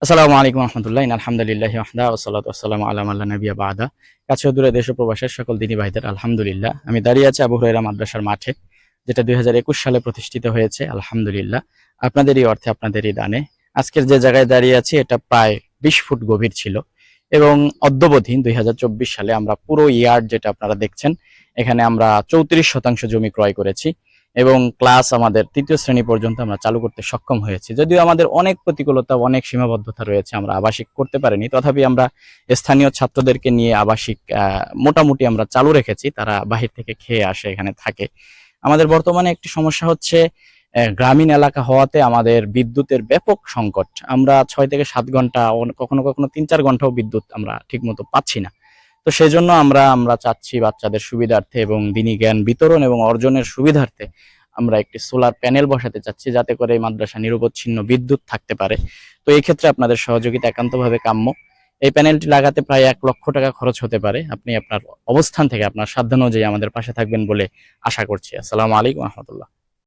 আসসালামু আলাইকুম রহমতুল্লাহ আলহামদুলিল্লাহ ওয়াহদা ওয়াসসালাতু ওয়াসসালামু আলা মান লা নাবিয়্যা বা'দা। কাছে ও দূরে দেশ ও প্রবাসের সকল দিনী ভাইদের আলহামদুলিল্লাহ। আমি দাঁড়িয়ে আছি আবু হুরায়রা মাদ্রাসার মাঠে, যেটা 2021 সালে প্রতিষ্ঠিত হয়েছে আলহামদুলিল্লাহ। আপনাদেরই অর্থে আপনাদেরই দানে আজকের যে জায়গায় দাঁড়িয়ে আছি এটা প্রায় 20 ফুট গভীর ছিল এবং অদ্যাবধি 2024 সালে আমরা পুরো ইয়ার্ড যেটা আপনারা দেখছেন এখানে আমরা 34% জমি ক্রয় করেছি এবং ক্লাস আমাদের 3য় শ্রেণী পর্যন্ত আমরা চালু করতে সক্ষম হয়েছি। যদিও আমাদের অনেক প্রতিকূলতা, অনেক সীমাবদ্ধতা রয়েছে, আমরা আবাসিক করতে পারিনি, তথাপি আমরা স্থানীয় ছাত্রদেরকে নিয়ে আবাসিক মোটামুটি আমরা চালু রেখেছি। তারা বাহির থেকে খেয়ে আসে, এখানে থাকে। আমাদের বর্তমানে একটি সমস্যা হচ্ছে গ্রামীণ এলাকা হওয়াতে আমাদের বিদ্যুতের ব্যাপক সংকট। আমরা 6 থেকে 7 ঘন্টা, কখনো কখনো 3-4 ঘন্টাও বিদ্যুৎ আমরা ঠিকমতো পাচ্ছি না। তো সেজন্য আমরা চাচ্ছি বাচ্চাদের সুবিধার্থে এবং দিনী জ্ঞান বিতরণ এবং অর্জনের সুবিধার্থে আমরা একটি সোলার প্যানেল বসাতে চাচ্ছি, যাতে করে এই মাদ্রাসা নিরবচ্ছিন্ন বিদ্যুৎ থাকতে পারে। তো এই ক্ষেত্রে আপনাদের সহযোগিতা একান্তভাবে কাম্য। এই প্যানেলটি লাগাতে প্রায় 1 লক্ষ টাকা খরচ হতে পারে। আপনি আপনার অবস্থান থেকে আপনার সাধ্যানুযায়ী আমাদের পাশে থাকবেন বলে আশা করছি। আসসালামু আলাইকুম রহমতুল্লাহ।